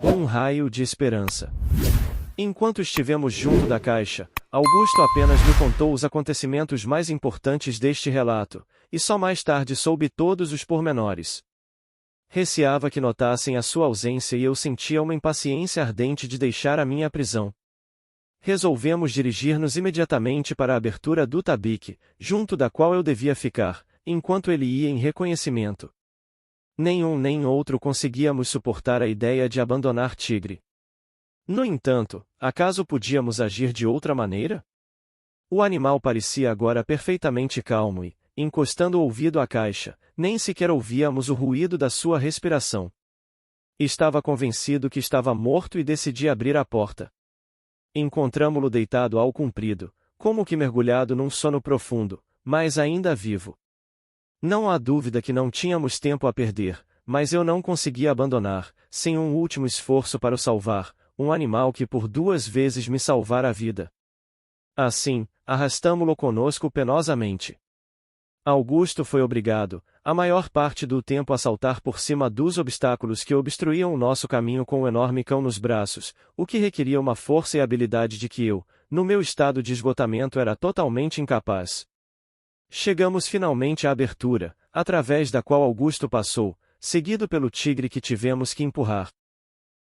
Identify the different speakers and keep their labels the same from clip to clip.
Speaker 1: Um raio de esperança. Enquanto estivemos junto da caixa, Augusto apenas me contou os acontecimentos mais importantes deste relato, e só mais tarde soube todos os pormenores. Receava que notassem a sua ausência e eu sentia uma impaciência ardente de deixar a minha prisão. Resolvemos dirigir-nos imediatamente para a abertura do tabique, junto da qual eu devia ficar, enquanto ele ia em reconhecimento. Nenhum nem outro conseguíamos suportar a ideia de abandonar Tigre. No entanto, acaso podíamos agir de outra maneira? O animal parecia agora perfeitamente calmo e, encostando o ouvido à caixa, nem sequer ouvíamos o ruído da sua respiração. Estava convencido que estava morto e decidi abrir a porta. Encontramo-lo deitado ao comprido, como que mergulhado num sono profundo, mas ainda vivo. Não há dúvida que não tínhamos tempo a perder, mas eu não conseguia abandonar, sem um último esforço para o salvar, um animal que por 2 vezes me salvara a vida. Assim, arrastamo-lo conosco penosamente. Augusto foi obrigado, a maior parte do tempo a saltar por cima dos obstáculos que obstruíam o nosso caminho com o enorme cão nos braços, o que requeria uma força e habilidade de que eu, no meu estado de esgotamento, era totalmente incapaz. Chegamos finalmente à abertura, através da qual Augusto passou, seguido pelo tigre que tivemos que empurrar.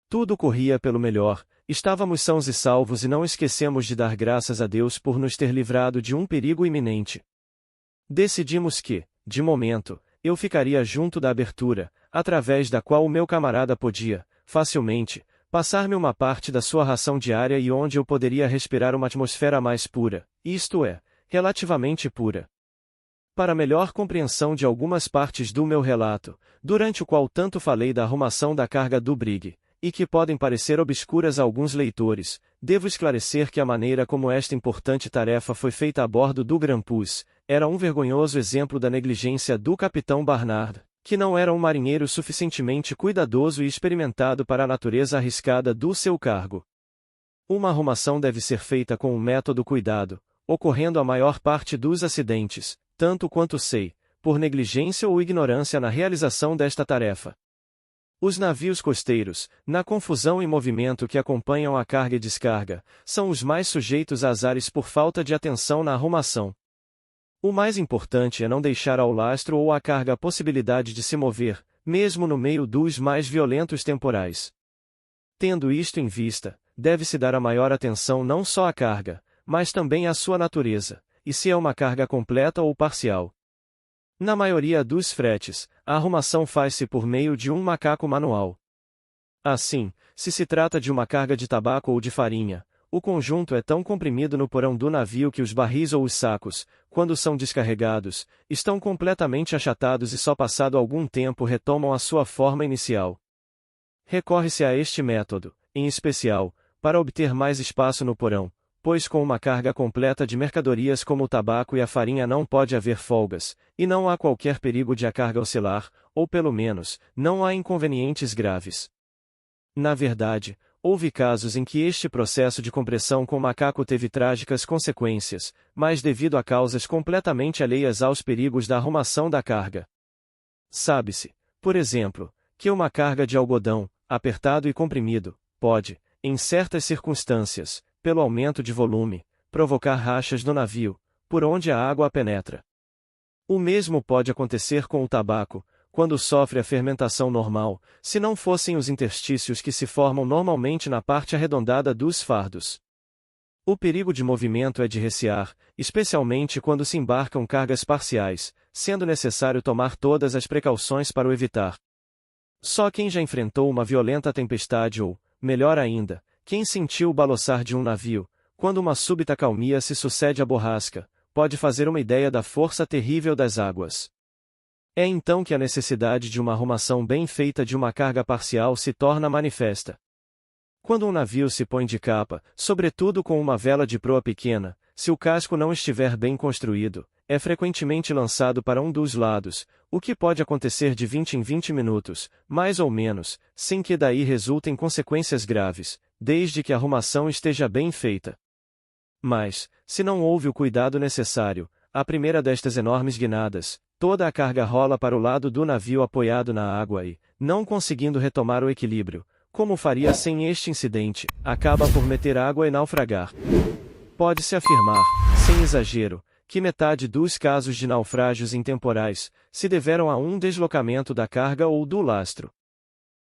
Speaker 1: Tudo corria pelo melhor, estávamos sãos e salvos e não esquecemos de dar graças a Deus por nos ter livrado de um perigo iminente. Decidimos que, de momento, eu ficaria junto da abertura, através da qual o meu camarada podia, facilmente, passar-me uma parte da sua ração diária e onde eu poderia respirar uma atmosfera mais pura, isto é, relativamente pura. Para melhor compreensão de algumas partes do meu relato, durante o qual tanto falei da arrumação da carga do Brig, e que podem parecer obscuras a alguns leitores, devo esclarecer que a maneira como esta importante tarefa foi feita a bordo do Grampus, era um vergonhoso exemplo da negligência do capitão Barnard, que não era um marinheiro suficientemente cuidadoso e experimentado para a natureza arriscada do seu cargo. Uma arrumação deve ser feita com um método cuidado, ocorrendo a maior parte dos acidentes, tanto quanto sei, por negligência ou ignorância na realização desta tarefa. Os navios costeiros, na confusão e movimento que acompanham a carga e descarga, são os mais sujeitos a azares por falta de atenção na arrumação. O mais importante é não deixar ao lastro ou à carga a possibilidade de se mover, mesmo no meio dos mais violentos temporais. Tendo isto em vista, deve-se dar a maior atenção não só à carga, mas também à sua natureza, e se é uma carga completa ou parcial. Na maioria dos fretes, a arrumação faz-se por meio de um macaco manual. Assim, se se trata de uma carga de tabaco ou de farinha, o conjunto é tão comprimido no porão do navio que os barris ou os sacos, quando são descarregados, estão completamente achatados e só passado algum tempo retomam a sua forma inicial. Recorre-se a este método, em especial, para obter mais espaço no porão, pois com uma carga completa de mercadorias como o tabaco e a farinha não pode haver folgas, e não há qualquer perigo de a carga oscilar, ou pelo menos, não há inconvenientes graves. Na verdade, houve casos em que este processo de compressão com macaco teve trágicas consequências, mas devido a causas completamente alheias aos perigos da arrumação da carga. Sabe-se, por exemplo, que uma carga de algodão, apertado e comprimido, pode, em certas circunstâncias, pelo aumento de volume, provocar rachas no navio, por onde a água penetra. O mesmo pode acontecer com o tabaco, quando sofre a fermentação normal, se não fossem os interstícios que se formam normalmente na parte arredondada dos fardos. O perigo de movimento é de recear, especialmente quando se embarcam cargas parciais, sendo necessário tomar todas as precauções para o evitar. Só quem já enfrentou uma violenta tempestade ou, melhor ainda, quem sentiu o balançar de um navio, quando uma súbita calmia se sucede à borrasca, pode fazer uma ideia da força terrível das águas. É então que a necessidade de uma arrumação bem feita de uma carga parcial se torna manifesta. Quando um navio se põe de capa, sobretudo com uma vela de proa pequena, se o casco não estiver bem construído, é frequentemente lançado para um dos lados, o que pode acontecer de 20 em 20 minutos, mais ou menos, sem que daí resultem consequências graves, desde que a arrumação esteja bem feita. Mas, se não houve o cuidado necessário, à primeira destas enormes guinadas, toda a carga rola para o lado do navio apoiado na água e, não conseguindo retomar o equilíbrio, como faria sem este incidente, acaba por meter água e naufragar. Pode-se afirmar, sem exagero, que metade dos casos de naufrágios intemporais se deveram a um deslocamento da carga ou do lastro.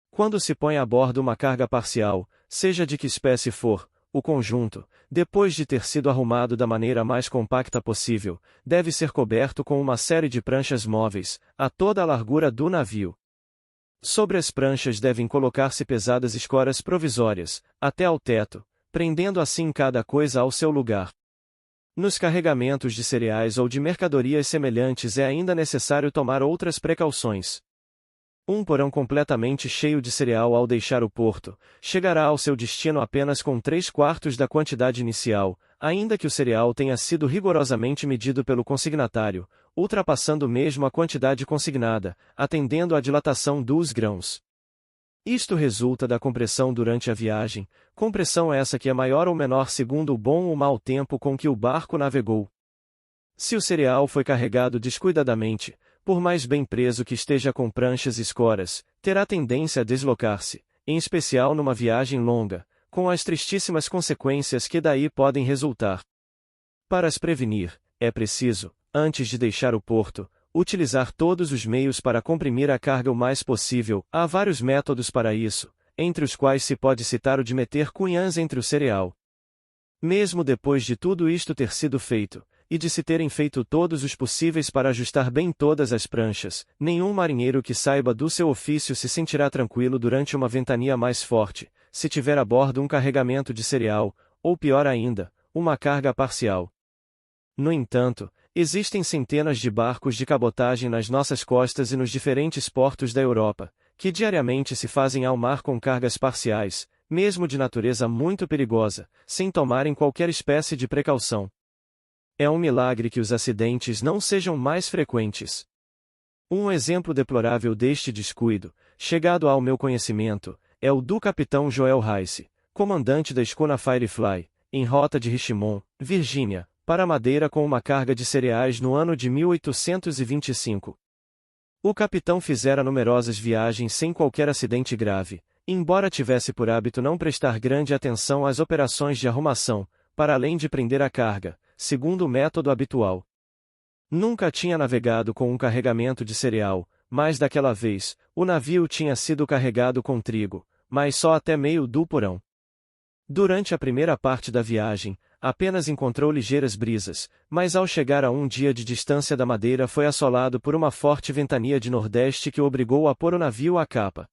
Speaker 1: Quando se põe a bordo uma carga parcial, seja de que espécie for, o conjunto, depois de ter sido arrumado da maneira mais compacta possível, deve ser coberto com uma série de pranchas móveis, a toda a largura do navio. Sobre as pranchas devem colocar-se pesadas escoras provisórias, até ao teto, prendendo assim cada coisa ao seu lugar. Nos carregamentos de cereais ou de mercadorias semelhantes é ainda necessário tomar outras precauções. Um porão completamente cheio de cereal ao deixar o porto, chegará ao seu destino apenas com 3/4 da quantidade inicial, ainda que o cereal tenha sido rigorosamente medido pelo consignatário, ultrapassando mesmo a quantidade consignada, atendendo à dilatação dos grãos. Isto resulta da compressão durante a viagem, compressão essa que é maior ou menor segundo o bom ou mau tempo com que o barco navegou. Se o cereal foi carregado descuidadamente, por mais bem preso que esteja com pranchas e escoras, terá tendência a deslocar-se, em especial numa viagem longa, com as tristíssimas consequências que daí podem resultar. Para as prevenir, é preciso, antes de deixar o porto, utilizar todos os meios para comprimir a carga o mais possível. Há vários métodos para isso, entre os quais se pode citar o de meter cunhãs entre o cereal. Mesmo depois de tudo isto ter sido feito, e de se terem feito todos os possíveis para ajustar bem todas as pranchas, nenhum marinheiro que saiba do seu ofício se sentirá tranquilo durante uma ventania mais forte, se tiver a bordo um carregamento de cereal, ou pior ainda, uma carga parcial. No entanto, existem centenas de barcos de cabotagem nas nossas costas e nos diferentes portos da Europa, que diariamente se fazem ao mar com cargas parciais, mesmo de natureza muito perigosa, sem tomarem qualquer espécie de precaução. É um milagre que os acidentes não sejam mais frequentes. Um exemplo deplorável deste descuido, chegado ao meu conhecimento, é o do capitão Joel Rice, comandante da escuna Firefly, em rota de Richmond, Virgínia, para Madeira com uma carga de cereais no ano de 1825. O capitão fizera numerosas viagens sem qualquer acidente grave, embora tivesse por hábito não prestar grande atenção às operações de arrumação, para além de prender a carga, segundo o método habitual. Nunca tinha navegado com um carregamento de cereal, mas daquela vez, o navio tinha sido carregado com trigo, mas só até meio do porão. Durante a primeira parte da viagem, apenas encontrou ligeiras brisas, mas ao chegar a um dia de distância da Madeira foi assolado por uma forte ventania de nordeste que o obrigou a pôr o navio à capa.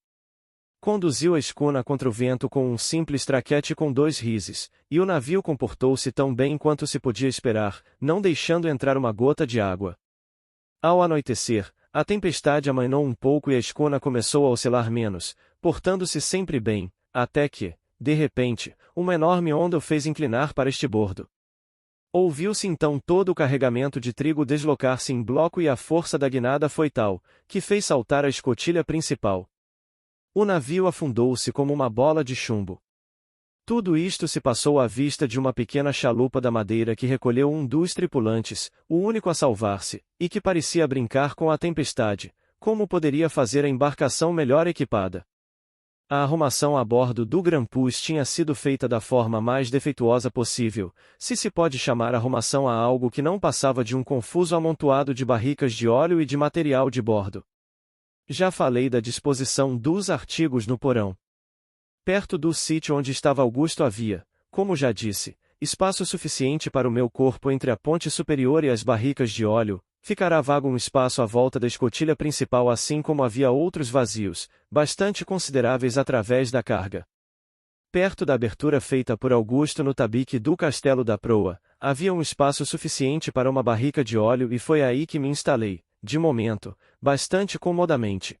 Speaker 1: Conduziu a escuna contra o vento com um simples traquete com 2 rises, e o navio comportou-se tão bem quanto se podia esperar, não deixando entrar uma gota de água. Ao anoitecer, a tempestade amainou um pouco e a escuna começou a oscilar menos, portando-se sempre bem, até que, de repente, uma enorme onda o fez inclinar para estibordo. Ouviu-se então todo o carregamento de trigo deslocar-se em bloco e a força da guinada foi tal, que fez saltar a escotilha principal. O navio afundou-se como uma bola de chumbo. Tudo isto se passou à vista de uma pequena chalupa da Madeira que recolheu um dos tripulantes, o único a salvar-se, e que parecia brincar com a tempestade, como poderia fazer a embarcação melhor equipada. A arrumação a bordo do Grampus tinha sido feita da forma mais defeituosa possível, se se pode chamar arrumação a algo que não passava de um confuso amontoado de barricas de óleo e de material de bordo. Já falei da disposição dos artigos no porão. Perto do sítio onde estava Augusto havia, como já disse, espaço suficiente para o meu corpo entre a ponte superior e as barricas de óleo, ficará vago um espaço à volta da escotilha principal assim como havia outros vazios, bastante consideráveis através da carga. Perto da abertura feita por Augusto no tabique do castelo da proa, havia um espaço suficiente para uma barrica de óleo e foi aí que me instalei, de momento, bastante comodamente.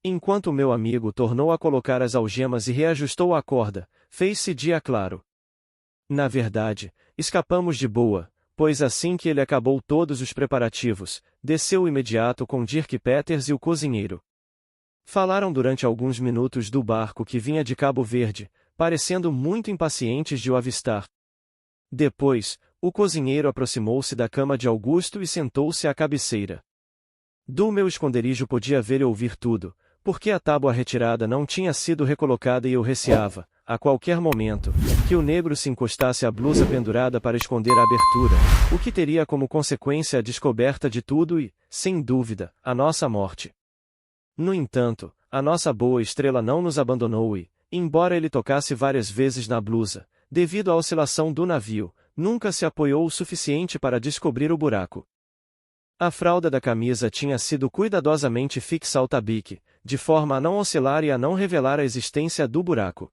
Speaker 1: Enquanto meu amigo tornou a colocar as algemas e reajustou a corda, fez-se dia claro. Na verdade, escapamos de boa, pois assim que ele acabou todos os preparativos, desceu imediato com Dirk Peters e o cozinheiro. Falaram durante alguns minutos do barco que vinha de Cabo Verde, parecendo muito impacientes de o avistar. Depois, o cozinheiro aproximou-se da cama de Augusto e sentou-se à cabeceira. Do meu esconderijo podia ver e ouvir tudo, Porque a tábua retirada não tinha sido recolocada e eu receava, a qualquer momento, que o negro se encostasse à blusa pendurada para esconder a abertura, o que teria como consequência a descoberta de tudo e, sem dúvida, a nossa morte. No entanto, a nossa boa estrela não nos abandonou e, embora ele tocasse várias vezes na blusa, devido à oscilação do navio, nunca se apoiou o suficiente para descobrir o buraco. A fralda da camisa tinha sido cuidadosamente fixa ao tabique, de forma a não oscilar e a não revelar a existência do buraco.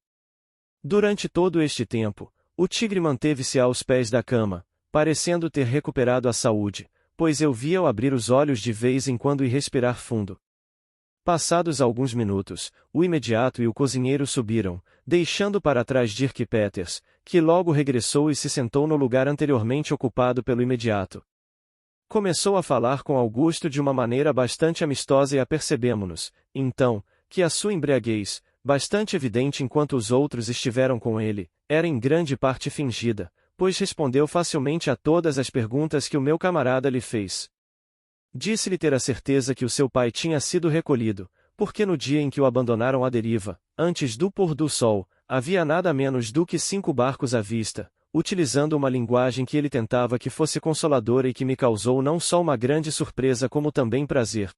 Speaker 1: Durante todo este tempo, o tigre manteve-se aos pés da cama, parecendo ter recuperado a saúde, pois eu via-o abrir os olhos de vez em quando e respirar fundo. Passados alguns minutos, o imediato e o cozinheiro subiram, deixando para trás Dirk Peters, que logo regressou e se sentou no lugar anteriormente ocupado pelo imediato. Começou a falar com Augusto de uma maneira bastante amistosa e apercebemo-nos, então, que a sua embriaguez, bastante evidente enquanto os outros estiveram com ele, era em grande parte fingida, pois respondeu facilmente a todas as perguntas que o meu camarada lhe fez. Disse-lhe ter a certeza que o seu pai tinha sido recolhido, porque no dia em que o abandonaram à deriva, antes do pôr do sol, havia nada menos do que 5 barcos à vista, utilizando uma linguagem que ele tentava que fosse consoladora e que me causou não só uma grande surpresa como também prazer.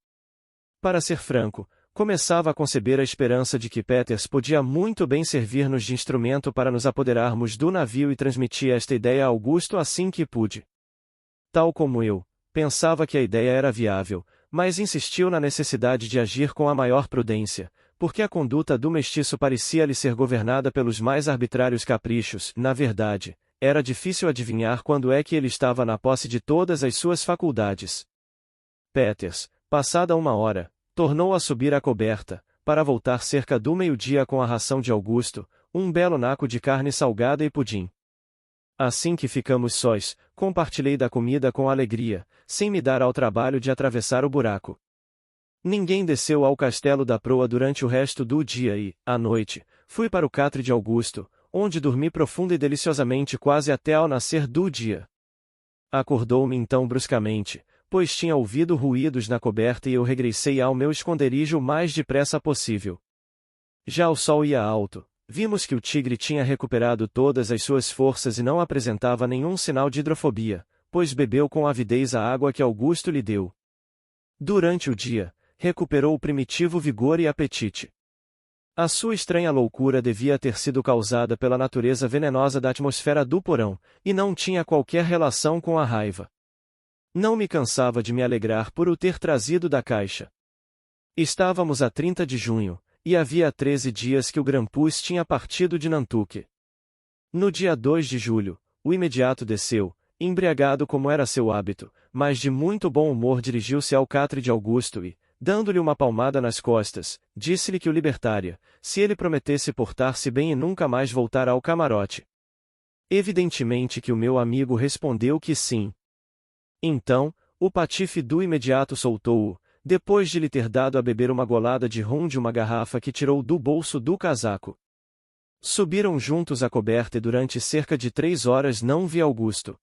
Speaker 1: Para ser franco, começava a conceber a esperança de que Peters podia muito bem servir-nos de instrumento para nos apoderarmos do navio e transmiti esta ideia a Augusto assim que pude. Tal como eu, pensava que a ideia era viável, mas insistiu na necessidade de agir com a maior prudência, porque a conduta do mestiço parecia-lhe ser governada pelos mais arbitrários caprichos. Na verdade, era difícil adivinhar quando é que ele estava na posse de todas as suas faculdades. Peters, passada 1 hora, tornou a subir à coberta, para voltar cerca do meio-dia com a ração de Augusto, um belo naco de carne salgada e pudim. Assim que ficamos sós, compartilhei da comida com alegria, sem me dar ao trabalho de atravessar o buraco. Ninguém desceu ao castelo da proa durante o resto do dia e, à noite, fui para o catre de Augusto, onde dormi profunda e deliciosamente quase até ao nascer do dia. Acordou-me então bruscamente, pois tinha ouvido ruídos na coberta e eu regressei ao meu esconderijo o mais depressa possível. Já o sol ia alto, vimos que o tigre tinha recuperado todas as suas forças e não apresentava nenhum sinal de hidrofobia, pois bebeu com avidez a água que Augusto lhe deu. Durante o dia, recuperou o primitivo vigor e apetite. A sua estranha loucura devia ter sido causada pela natureza venenosa da atmosfera do porão, e não tinha qualquer relação com a raiva. Não me cansava de me alegrar por o ter trazido da caixa. Estávamos a 30 de junho, e havia 13 dias que o Grampus tinha partido de Nantuque. No dia 2 de julho, o imediato desceu, embriagado como era seu hábito, mas de muito bom humor dirigiu-se ao catre de Augusto e, dando-lhe uma palmada nas costas, disse-lhe que o libertaria, se ele prometesse portar-se bem e nunca mais voltar ao camarote. Evidentemente que o meu amigo respondeu que sim. Então, o patife do imediato soltou-o, depois de lhe ter dado a beber uma golada de rum de uma garrafa que tirou do bolso do casaco. Subiram juntos a coberta e durante cerca de 3 horas não vi Augusto.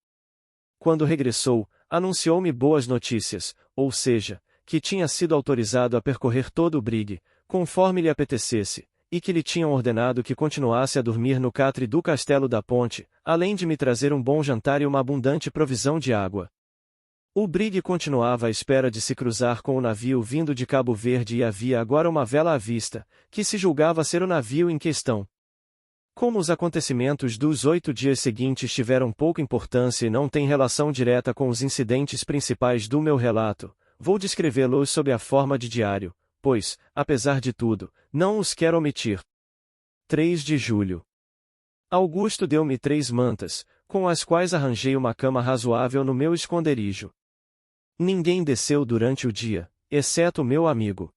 Speaker 1: Quando regressou, anunciou-me boas notícias, ou seja, que tinha sido autorizado a percorrer todo o brigue, conforme lhe apetecesse, e que lhe tinham ordenado que continuasse a dormir no catre do Castelo da Ponte, além de me trazer um bom jantar e uma abundante provisão de água. O brigue continuava à espera de se cruzar com o navio vindo de Cabo Verde e havia agora uma vela à vista, que se julgava ser o navio em questão. Como os acontecimentos dos 8 dias seguintes tiveram pouca importância e não têm relação direta com os incidentes principais do meu relato, vou descrevê-los sob a forma de diário, pois, apesar de tudo, não os quero omitir. 3 de julho. Augusto deu-me 3 mantas, com as quais arranjei uma cama razoável no meu esconderijo. Ninguém desceu durante o dia, exceto meu amigo.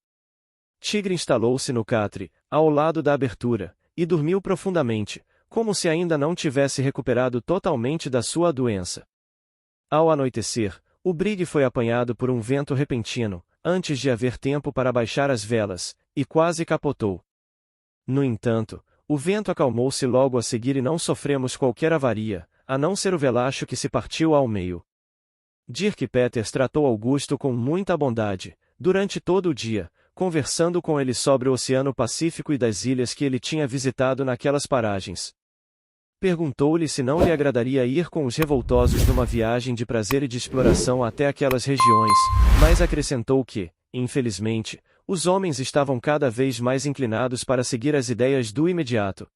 Speaker 1: Tigre instalou-se no catre, ao lado da abertura, e dormiu profundamente, como se ainda não tivesse recuperado totalmente da sua doença. Ao anoitecer, o brigue foi apanhado por um vento repentino, antes de haver tempo para baixar as velas, e quase capotou. No entanto, o vento acalmou-se logo a seguir e não sofremos qualquer avaria, a não ser o velacho que se partiu ao meio. Dirk Peters tratou Augusto com muita bondade, durante todo o dia, conversando com ele sobre o Oceano Pacífico e das ilhas que ele tinha visitado naquelas paragens. Perguntou-lhe se não lhe agradaria ir com os revoltosos numa viagem de prazer e de exploração até aquelas regiões, mas acrescentou que, infelizmente, os homens estavam cada vez mais inclinados para seguir as ideias do imediato.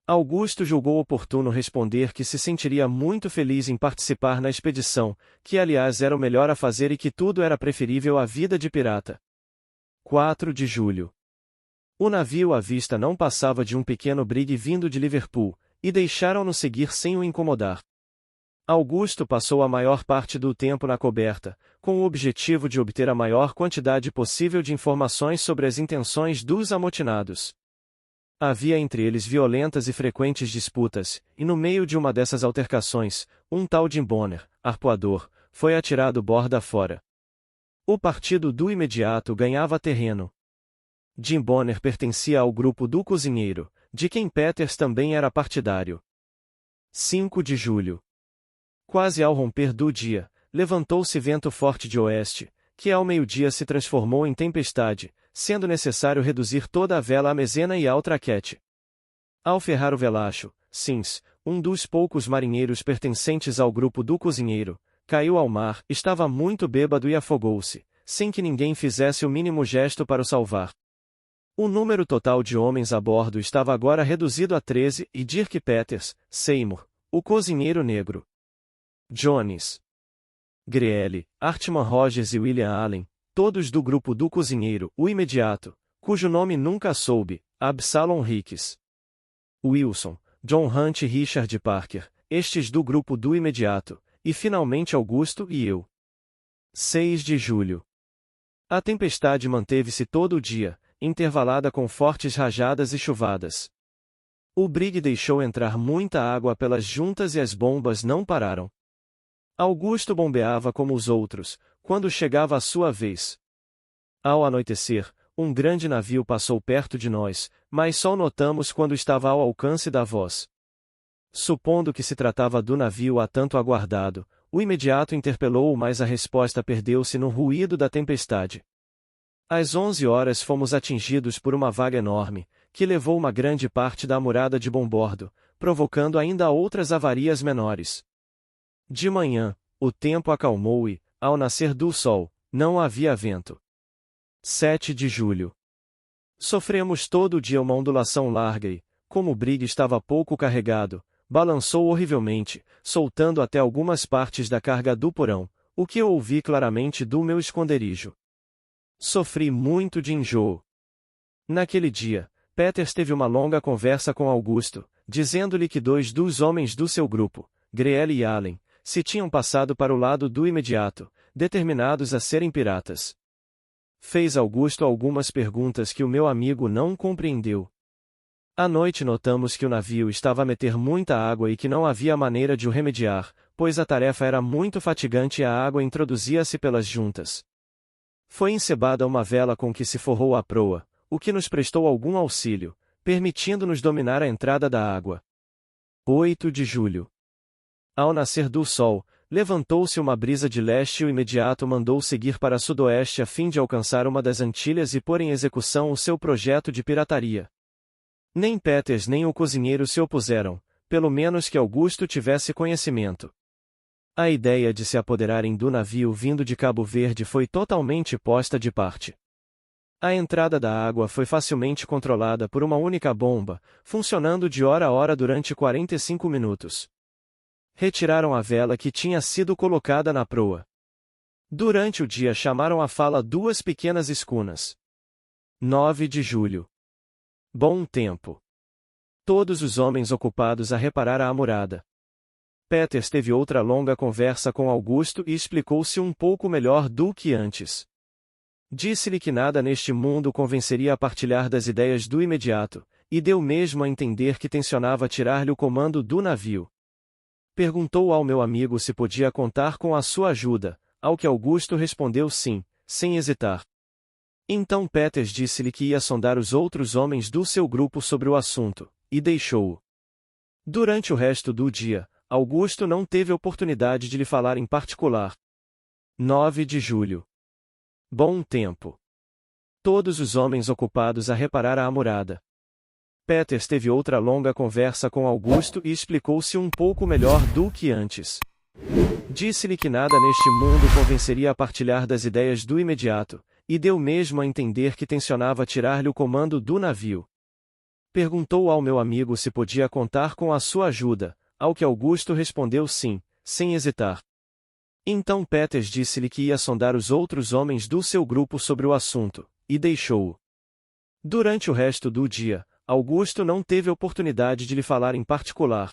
Speaker 1: Augusto julgou oportuno responder que se sentiria muito feliz em participar na expedição, que aliás era o melhor a fazer e que tudo era preferível à vida de pirata. 4 de julho. O navio à vista não passava de um pequeno brigue vindo de Liverpool, e deixaram-no seguir sem o incomodar. Augusto passou a maior parte do tempo na coberta, com o objetivo de obter a maior quantidade possível de informações sobre as intenções dos amotinados. Havia entre eles violentas e frequentes disputas, e no meio de uma dessas altercações, um tal Jim Bonner, arpoador, foi atirado borda fora. O partido do imediato ganhava terreno. Jim Bonner pertencia ao grupo do cozinheiro, de quem Peters também era partidário. 5 de julho. Quase ao romper do dia, levantou-se vento forte de oeste, que ao meio-dia se transformou em tempestade, sendo necessário reduzir toda a vela à mezena e ao traquete. Ao ferrar o velacho, Sims, um dos poucos marinheiros pertencentes ao grupo do cozinheiro, caiu ao mar, estava muito bêbado e afogou-se, sem que ninguém fizesse o mínimo gesto para o salvar. O número total de homens a bordo estava agora reduzido a 13 e Dirk Peters, Seymour, o cozinheiro negro, Jones, Greely, Hartman Rogers e William Allen, todos do grupo do cozinheiro, o imediato, cujo nome nunca soube, Absalom Hicks, Wilson, John Hunt e Richard Parker, estes do grupo do imediato, e finalmente Augusto e eu. 6 de julho. A tempestade manteve-se todo o dia, intervalada com fortes rajadas e chuvadas. O brigue deixou entrar muita água pelas juntas e as bombas não pararam. Augusto bombeava como os outros, quando chegava a sua vez. Ao anoitecer, um grande navio passou perto de nós, mas só o notamos quando estava ao alcance da voz. Supondo que se tratava do navio há tanto aguardado, o imediato interpelou-o, mas a resposta perdeu-se no ruído da tempestade. Às 11 horas fomos atingidos por uma vaga enorme, que levou uma grande parte da amurada de bombordo, provocando ainda outras avarias menores. De manhã, o tempo acalmou e, ao nascer do sol, não havia vento. 7 de julho. Sofremos todo o dia uma ondulação larga e, como o brigue estava pouco carregado, balançou horrivelmente, soltando até algumas partes da carga do porão, o que eu ouvi claramente do meu esconderijo. Sofri muito de enjoo. Naquele dia, Peters teve uma longa conversa com Augusto, dizendo-lhe que 2 dos homens do seu grupo, Greely e Allen, se tinham passado para o lado do imediato, determinados a serem piratas. Fez Augusto algumas perguntas que o meu amigo não compreendeu. À noite notamos que o navio estava a meter muita água e que não havia maneira de o remediar, pois a tarefa era muito fatigante e a água introduzia-se pelas juntas. Foi encebada uma vela com que se forrou a proa, o que nos prestou algum auxílio, permitindo-nos dominar a entrada da água. 8 de julho. Ao nascer do sol, levantou-se uma brisa de leste e o imediato mandou seguir para sudoeste a fim de alcançar uma das Antilhas e pôr em execução o seu projeto de pirataria. Nem Peters nem o cozinheiro se opuseram, pelo menos que Augusto tivesse conhecimento. A ideia de se apoderarem do navio vindo de Cabo Verde foi totalmente posta de parte. A entrada da água foi facilmente controlada por uma única bomba, funcionando de hora a hora durante 45 minutos. Retiraram a vela que tinha sido colocada na proa. Durante o dia chamaram à fala 2 pequenas escunas. 9 de julho. Bom tempo. Todos os homens ocupados a reparar a amurada. Peters teve outra longa conversa com Augusto e explicou-se um pouco melhor do que antes. Disse-lhe que nada neste mundo convenceria a partilhar das ideias do imediato, e deu mesmo a entender que tencionava tirar-lhe o comando do navio. Perguntou ao meu amigo se podia contar com a sua ajuda, ao que Augusto respondeu sim, sem hesitar. Então Peters disse-lhe que ia sondar os outros homens do seu grupo sobre o assunto, e deixou-o. Durante o resto do dia, Augusto não teve oportunidade de lhe falar em particular. 9 de julho. Bom tempo. todos os homens ocupados a reparar a amurada. Peters teve outra longa conversa com Augusto e explicou-se um pouco melhor do que antes. Disse-lhe que nada neste mundo convenceria a partilhar das ideias do imediato, e deu mesmo a entender que tencionava tirar-lhe o comando do navio. Perguntou ao meu amigo se podia contar com a sua ajuda, ao que Augusto respondeu sim, sem hesitar. Então Peters disse-lhe que ia sondar os outros homens do seu grupo sobre o assunto, e deixou-o. Durante o resto do dia, Augusto não teve oportunidade de lhe falar em particular.